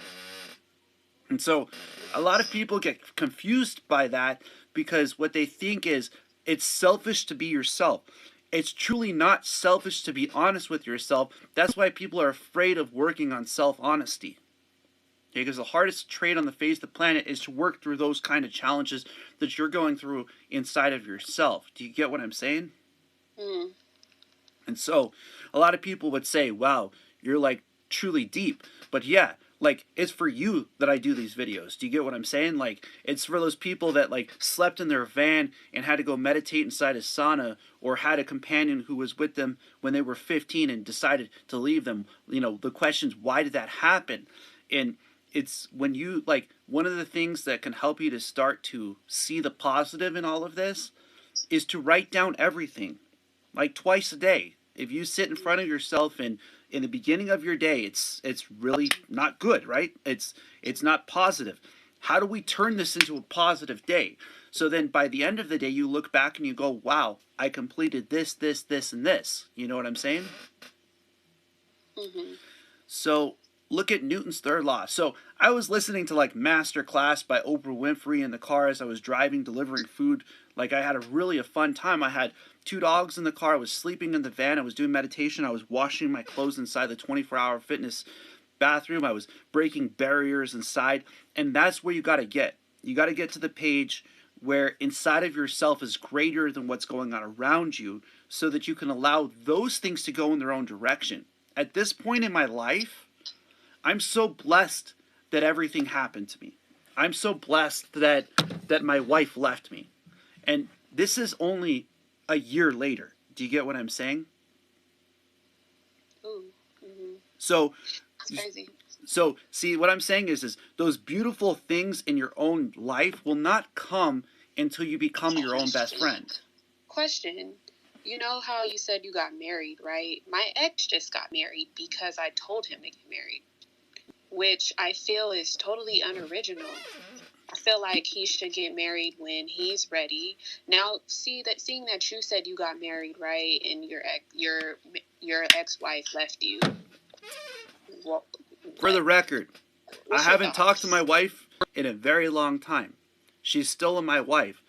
Speaker 1: And so a lot of people get confused by that because what they think is it's selfish to be yourself. It's truly not selfish to be honest with yourself. That's why people are afraid of working on self-honesty. Okay, because the hardest trait on the face of the planet is to work through those kind of challenges that you're going through inside of yourself. Do you get what I'm saying?
Speaker 2: Mm-hmm.
Speaker 1: And so a lot of people would say, wow, you're like truly deep. But yeah, like, it's for you that I do these videos. Do you get what I'm saying? Like, it's for those people that like slept in their van and had to go meditate inside a sauna, or had a companion who was with them when they were 15 and decided to leave them. The questions, why did that happen? And it's when you, like, one of the things that can help you to start to see the positive in all of this is to write down everything, like twice a day. If you sit in front of yourself and in the beginning of your day, it's really not good, right? It's not positive. How do we turn this into a positive day? So then by the end of the day, you look back and you go, wow, I completed this, this, this, and this. You know what I'm saying?
Speaker 2: Mm-hmm.
Speaker 1: So look at Newton's third law. So I was listening to like Master Class by Oprah Winfrey in the car as I was driving, delivering food. Like, I had a fun time. I had 2 dogs in the car. I was sleeping in the van. I was doing meditation. I was washing my clothes inside the 24-hour fitness bathroom. I was breaking barriers inside. And that's where you got to get. You got to get to the page where inside of yourself is greater than what's going on around you, so that you can allow those things to go in their own direction. At this point in my life, I'm so blessed that everything happened to me. I'm so blessed that my wife left me. And this is only a year later. Do you get what I'm saying?
Speaker 2: Ooh. Mm-hmm.
Speaker 1: So,
Speaker 2: It's crazy.
Speaker 1: so see, what I'm saying is those beautiful things in your own life will not come until you become your own best friend.
Speaker 2: Question. You know how you said you got married, right? My ex just got married because I told him to get married, which I feel is totally unoriginal. I feel like he should get married when he's ready. Now, seeing that you said you got married, right, and your ex-wife left you. What,
Speaker 1: For the record,
Speaker 2: what's
Speaker 1: I
Speaker 2: your
Speaker 1: haven't talked to
Speaker 2: thoughts?
Speaker 1: my wife in a very long time. She's still my wife.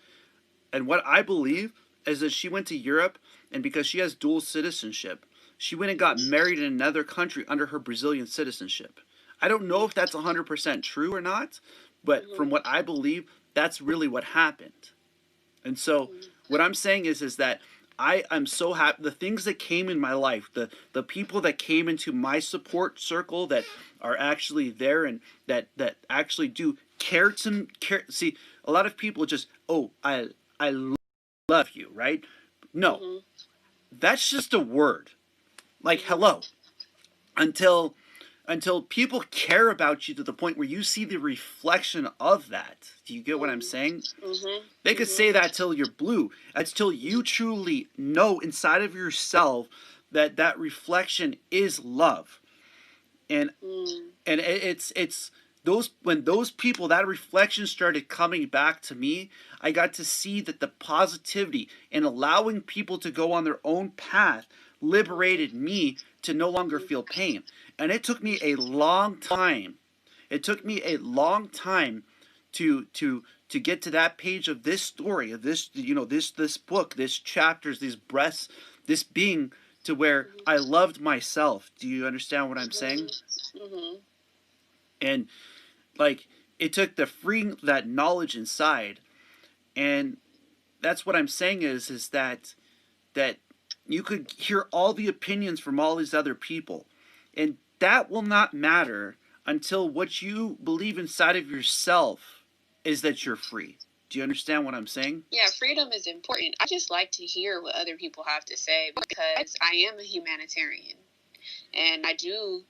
Speaker 1: And what I believe is that she went to Europe, and because she has dual citizenship, she went and got married in another country under her Brazilian citizenship. I don't know if that's 100% true or not, but from
Speaker 2: Mm-hmm.
Speaker 1: what I believe, that's really what happened. And so what I'm saying is that I am so happy. The things that came in my life, the people that came into my support circle that are actually there and that actually do care to care. See, a lot of people just, oh, I love you, right? No,
Speaker 2: Mm-hmm.
Speaker 1: that's just a word. Like
Speaker 2: Mm-hmm.
Speaker 1: hello. Until people care about you to the point where you see the reflection of that. Do you get what I'm saying?
Speaker 2: Mm-hmm.
Speaker 1: They could say that till you're blue. That's till you truly know inside of yourself that that reflection is love. And
Speaker 2: Mm-hmm.
Speaker 1: it's those, when those people, that reflection started coming back to me, I got to see that the positivity and allowing people to go on their own path liberated me to no longer feel pain. And it took me a long time. It took me a long time to get to that page of this story, of this, this book, this chapters, these breaths, this being, to where I loved myself. Do you understand what I'm saying?
Speaker 2: Mm-hmm.
Speaker 1: And like, it took the freeing that knowledge inside. And that's what I'm saying is that you could hear all the opinions from all these other people, and that will not matter until what you believe inside of yourself is that you're free. Do you understand what I'm saying?
Speaker 2: Yeah, freedom is important. I just like to hear what other people have to say because I am a humanitarian and I do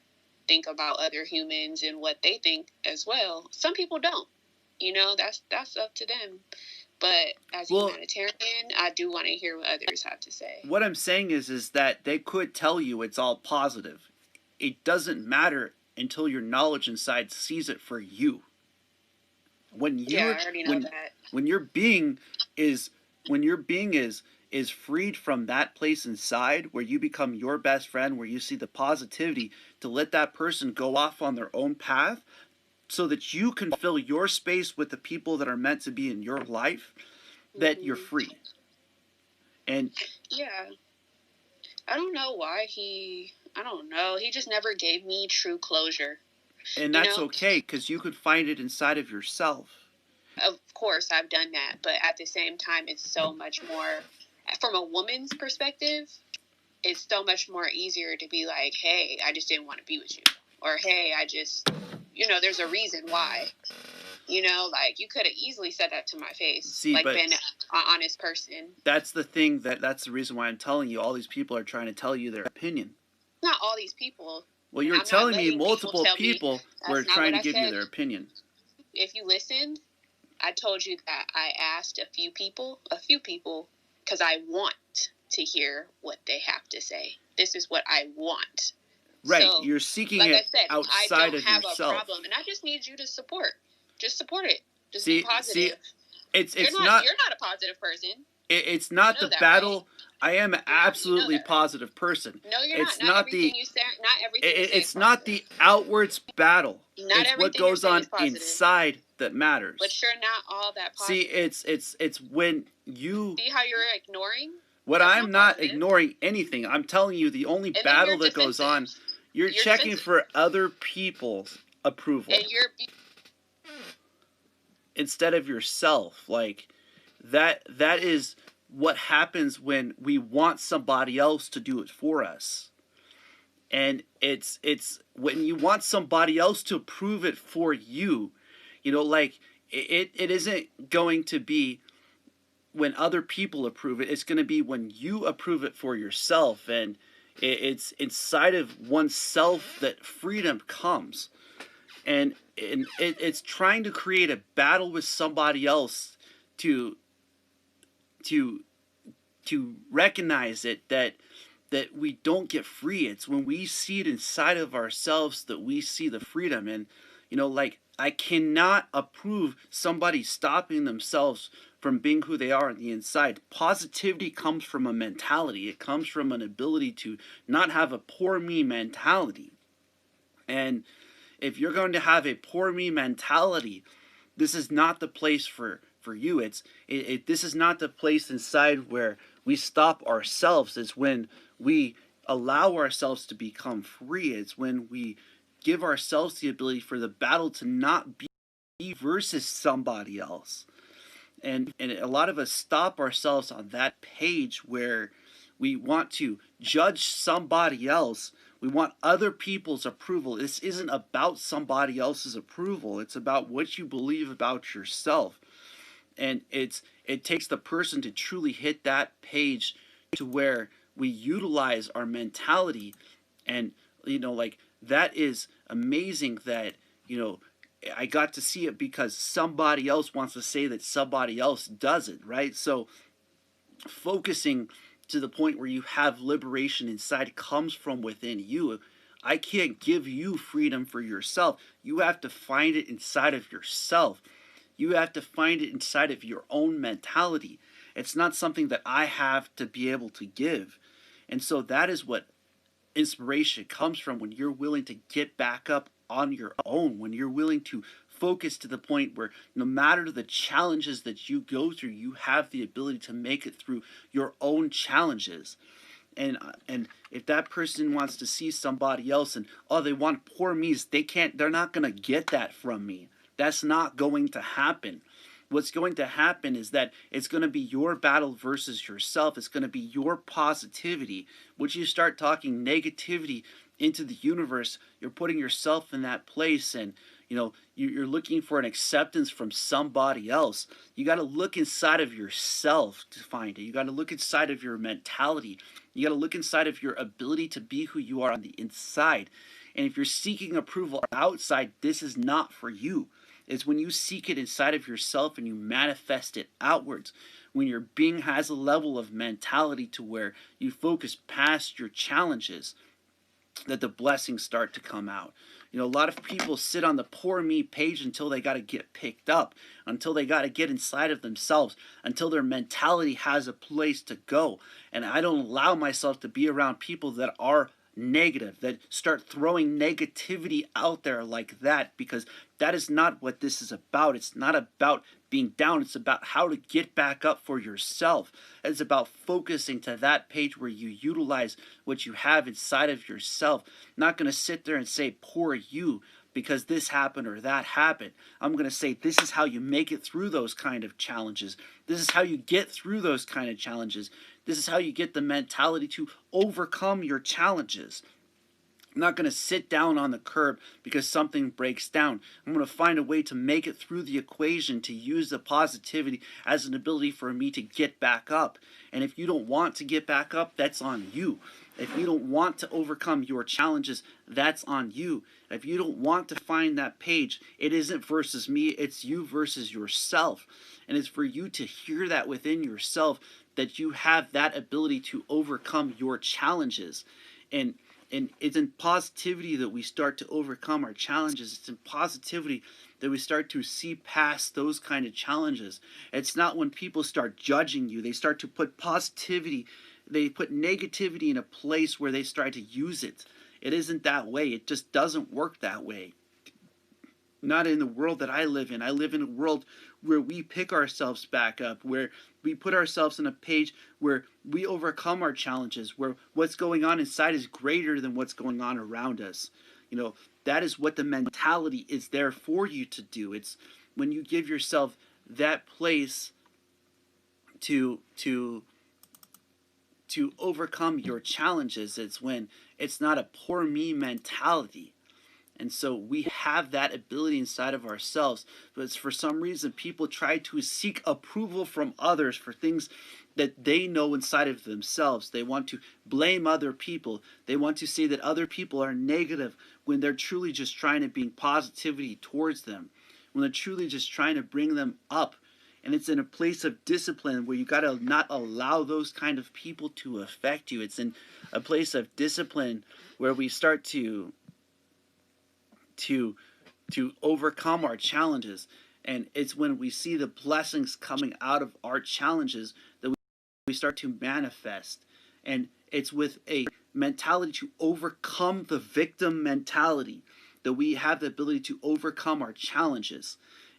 Speaker 2: think about other humans and what they think as well. Some people don't. That's up to them. But as a
Speaker 1: Well,
Speaker 2: humanitarian, I do want to hear what others have to say.
Speaker 1: what I'm saying is that they could tell you it's all positive. It doesn't matter until your knowledge inside sees it for you. When
Speaker 2: Yeah,
Speaker 1: you're
Speaker 2: I already know
Speaker 1: when
Speaker 2: that.
Speaker 1: when your being is when your being is freed from that place inside where you become your best friend, where you see the positivity to let that person go off on their own path, so that you can fill your space with the people that are meant to be in your life, that you're
Speaker 2: Hmm.
Speaker 1: free. And
Speaker 2: Yeah, I don't know why I don't know. He just never gave me true closure. You
Speaker 1: that's
Speaker 2: know,
Speaker 1: okay, because you could find it inside of yourself.
Speaker 2: of course, I've done that, but at the same time, it's so much more, from a woman's perspective, it's so much more easier to be like, hey, I just didn't want to be with you. Or, hey, there's a reason why. Like, you could have easily said that to my face,
Speaker 1: See,
Speaker 2: like,
Speaker 1: but
Speaker 2: been an honest person.
Speaker 1: that's the thing, that's the reason why I'm telling you, all these people are trying to tell you their opinion.
Speaker 2: Not all these people.
Speaker 1: Well,
Speaker 2: And
Speaker 1: you're
Speaker 2: I'm not
Speaker 1: telling me
Speaker 2: letting people
Speaker 1: multiple
Speaker 2: tell me
Speaker 1: people were
Speaker 2: that's not
Speaker 1: trying
Speaker 2: what
Speaker 1: to
Speaker 2: I
Speaker 1: give you
Speaker 2: said.
Speaker 1: their opinion.
Speaker 2: If you listened, I told you that I asked a few people, because I want to hear what they have to say. This is what I want.
Speaker 1: Right,
Speaker 2: So,
Speaker 1: you're seeking
Speaker 2: like I
Speaker 1: it
Speaker 2: said, I
Speaker 1: outside
Speaker 2: don't
Speaker 1: of
Speaker 2: have a
Speaker 1: yourself.
Speaker 2: problem, and I just need you to support. Just support it. Just be
Speaker 1: See,
Speaker 2: positive.
Speaker 1: it's
Speaker 2: You're not a positive person.
Speaker 1: it's
Speaker 2: You
Speaker 1: not
Speaker 2: know
Speaker 1: the
Speaker 2: that, right?
Speaker 1: battle. I am an
Speaker 2: You know
Speaker 1: absolutely
Speaker 2: that, right?
Speaker 1: positive person.
Speaker 2: No, you're not.
Speaker 1: It's
Speaker 2: Not
Speaker 1: not
Speaker 2: everything
Speaker 1: the
Speaker 2: you say. Not everything you say is
Speaker 1: it's not
Speaker 2: positive.
Speaker 1: the outwards battle.
Speaker 2: Not
Speaker 1: It's what
Speaker 2: everything you're
Speaker 1: goes
Speaker 2: saying
Speaker 1: on
Speaker 2: is positive.
Speaker 1: inside that matters.
Speaker 2: But you're not all that
Speaker 1: See,
Speaker 2: positive.
Speaker 1: it's when you,
Speaker 2: See how you're ignoring?
Speaker 1: what
Speaker 2: That's
Speaker 1: I'm
Speaker 2: not
Speaker 1: not
Speaker 2: positive.
Speaker 1: ignoring anything. I'm telling you the only
Speaker 2: And then
Speaker 1: battle
Speaker 2: you're
Speaker 1: that goes on.
Speaker 2: defensive.
Speaker 1: You're checking for other people's approval.
Speaker 2: And you're
Speaker 1: instead of yourself. Like that is what happens when we want somebody else to do it for us. And it's when you want somebody else to approve it for you, you know, like it isn't going to be when other people approve it. It's going to be when you approve it for yourself. And it's inside of oneself that freedom comes. And it's trying to create a battle with somebody else to to recognize it, that we don't get free. It's when we see it inside of ourselves that we see the freedom. And you know, like, I cannot approve somebody stopping themselves from being who they are on the inside. Positivity comes from a mentality. It comes from an ability to not have a poor me mentality. And if you're going to have a poor me mentality, this is not the place for you. This is not the place inside where we stop ourselves. It's when we allow ourselves to become free. It's when we give ourselves the ability for the battle to not be versus somebody else. And a lot of us stop ourselves on that page where we want to judge somebody else. We want other people's approval. This isn't about somebody else's approval. It's about what you believe about yourself. And it takes the person to truly hit that page to where we utilize our mentality. And you know, like, that is amazing that, you know, I got to see it because somebody else wants to say that somebody else does it, right? So focusing to the point where you have liberation inside comes from within you. I can't give you freedom for yourself. You have to find it inside of yourself. You have to find it inside of your own mentality. It's not something that I have to be able to give. And so that is what inspiration comes from, when you're willing to get back up on your own, when you're willing to focus to the point where no matter the challenges that you go through, you have the ability to make it through your own challenges. And if that person wants to see somebody else and, oh, they want poor me's, they're not going to get that from me. That's not going to happen. What's going to happen is that it's going to be your battle versus yourself. It's going to be your positivity. Once you start talking negativity into the universe, you're putting yourself in that place, and you know, you're looking for an acceptance from somebody else. You got to look inside of yourself to find it. You got to look inside of your mentality. You got to look inside of your ability to be who you are on the inside. And if you're seeking approval outside, this is not for you. It's when you seek it inside of yourself and you manifest it outwards. When your being has a level of mentality to where you focus past your challenges, that the blessings start to come out. You know, a lot of people sit on the poor me page until they got to get picked up, until they got to get inside of themselves, until their mentality has a place to go. And I don't allow myself to be around people that are negative, that start throwing negativity out there like that, because that is not what this is about. It's not about being down. It's about how to get back up for yourself. It's about focusing to that page where you utilize what you have inside of yourself. I'm not going to sit there and say poor you because this happened or that happened. I'm going to say this is how you make it through those kind of challenges. This is how you get through those kind of challenges. This is how you get the mentality to overcome your challenges. I'm not going to sit down on the curb because something breaks down. I'm going to find a way to make it through the equation, to use the positivity as an ability for me to get back up. And if you don't want to get back up, that's on you. If you don't want to overcome your challenges, that's on you. If you don't want to find that page, it isn't versus me, it's you versus yourself. And it's for you to hear that within yourself, that you have that ability to overcome your challenges. And it's in positivity that we start to overcome our challenges. It's in positivity that we start to see past those kind of challenges. It's not when people start judging you. They start to put positivity, they put negativity in a place where they start to use it. It isn't that way. It just doesn't work that way. Not in the world that I live in. I live in a world where we pick ourselves back up, where we put ourselves on a page where we overcome our challenges, where what's going on inside is greater than what's going on around us. That is what the mentality is there for you to do. It's when you give yourself that place to overcome your challenges. It's when it's not a poor me mentality. And so we have that ability inside of ourselves. But for some reason, people try to seek approval from others for things that they know inside of themselves. They want to blame other people. They want to say that other people are negative when they're truly just trying to bring positivity towards them, when they're truly just trying to bring them up. And it's in a place of discipline where you got to not allow those kind of people to affect you. It's in a place of discipline where we start to overcome our challenges. And it's when we see the blessings coming out of our challenges that we start to manifest. And it's with a mentality to overcome the victim mentality that we have the ability to overcome our challenges.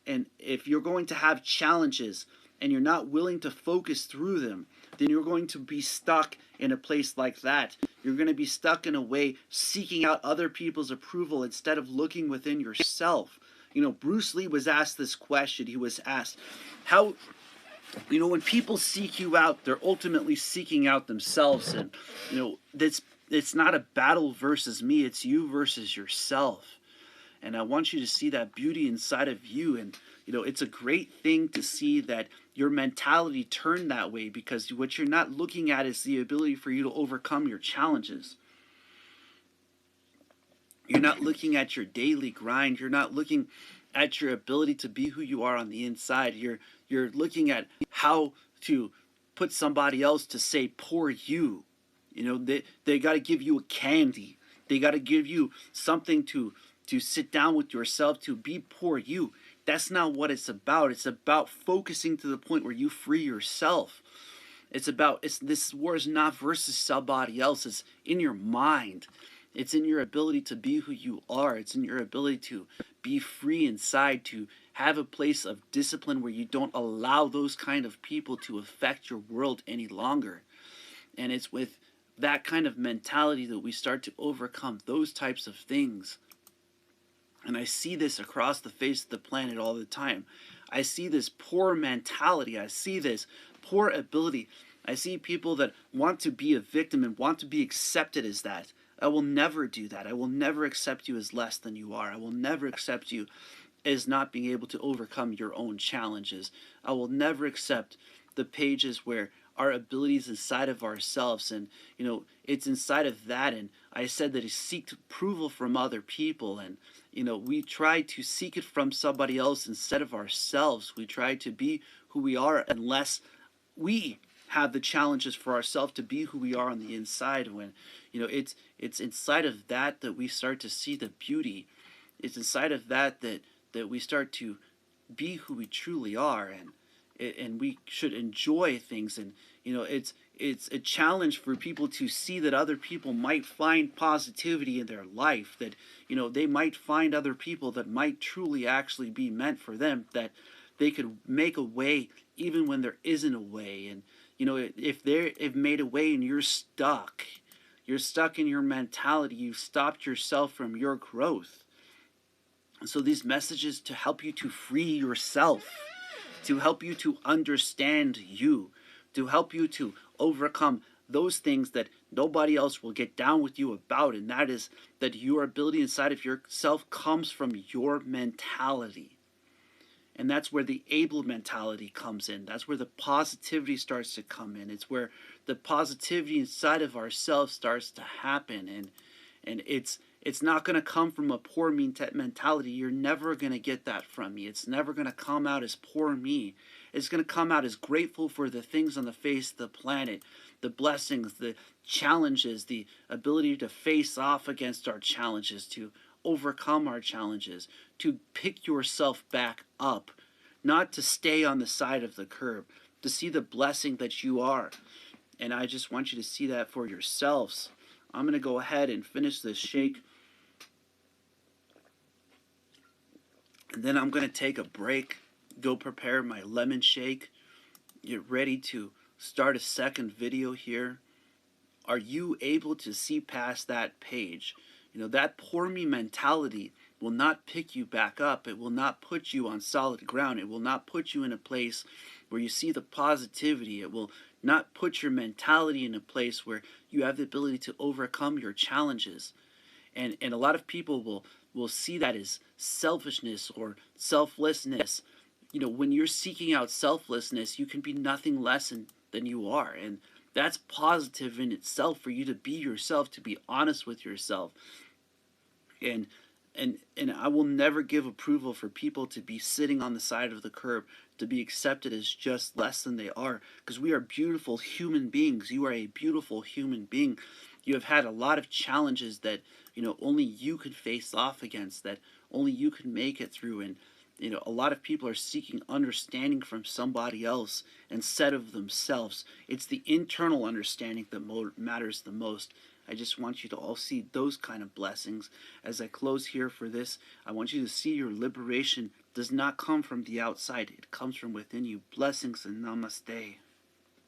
Speaker 1: And if you're going to have challenges and you're not willing to focus through them, then you're going to be stuck in a place like that. You're going to be stuck in a way seeking out other people's approval instead of looking within yourself. Bruce Lee was asked this question. He was asked, how, when people seek you out, they're ultimately seeking out themselves. And, it's not a battle versus me, it's you versus yourself. And I want you to see that beauty inside of you. And, it's a great thing to see that your mentality turned that way, because what you're not looking at is the ability for you to overcome your challenges. You're not looking at your daily grind. You're not looking at your ability to be who you are on the inside. You're looking at how to put somebody else to say, poor you. They got to give you a candy. They got to give you something to sit down with yourself, to be poor you. That's not what it's about. It's about focusing to the point where you free yourself. This war is not versus somebody else. It's in your mind. It's in your ability to be who you are. It's in your ability to be free inside, to have a place of discipline where you don't allow those kind of people to affect your world any longer. And it's with that kind of mentality that we start to overcome those types of things. And I see this across the face of the planet all the time. I see this poor mentality. I see this poor ability. I see people that want to be a victim and want to be accepted as that. I will never do that. I will never accept you as less than you are. I will never accept you as not being able to overcome your own challenges. I will never accept the pages where our abilities inside of ourselves, and it's inside of that. And I said that he seeks approval from other people, and we try to seek it from somebody else instead of ourselves. We try to be who we are unless we have the challenges for ourselves to be who we are on the inside. When it's inside of that we start to see the beauty. It's inside of that we start to be who we truly are, and we should enjoy things. And it's a challenge for people to see that other people might find positivity in their life, that they might find other people that might truly actually be meant for them, that they could make a way even when there isn't a way. And if they've made a way and you're stuck in your mentality, you've stopped yourself from your growth. And so these messages to help you to free yourself, to help you to understand you, to help you to overcome those things that nobody else will get down with you about. And that is that your ability inside of yourself comes from your mentality. And that's where the able mentality comes in. That's where the positivity starts to come in. It's where the positivity inside of ourselves starts to happen. And it's not going to come from a poor me mentality. You're never going to get that from me. It's never going to come out as poor me. It's going to come out as grateful for the things on the face of the planet, the blessings, the challenges, the ability to face off against our challenges, to overcome our challenges, to pick yourself back up, not to stay on the side of the curb, to see the blessing that you are. And I just want you to see that for yourselves. I'm going to go ahead and finish this shake. And then I'm going to take a break, go prepare my lemon shake. get ready to start a second video here, are you able to see past that page? That poor me mentality will not pick you back up. It will not put you on solid ground. It will not put you in a place where you see the positivity. It will not put your mentality in a place where you have the ability to overcome your challenges. And a lot of people will see that as selfishness or selflessness. When you're seeking out selflessness, you can be nothing less than you are. And that's positive in itself, for you to be yourself, to be honest with yourself. And and I will never give approval for people to be sitting on the side of the curb, to be accepted as just less than they are, because we are beautiful human beings. You are a beautiful human being. You have had a lot of challenges that only you could face off against, that only you can make it through. And a lot of people are seeking understanding from somebody else instead of themselves. It's the internal understanding that matters the most. I just want you to all see those kind of blessings. As I close here for this, I want you to see your liberation does not come from the outside. It comes from within you. Blessings and namaste.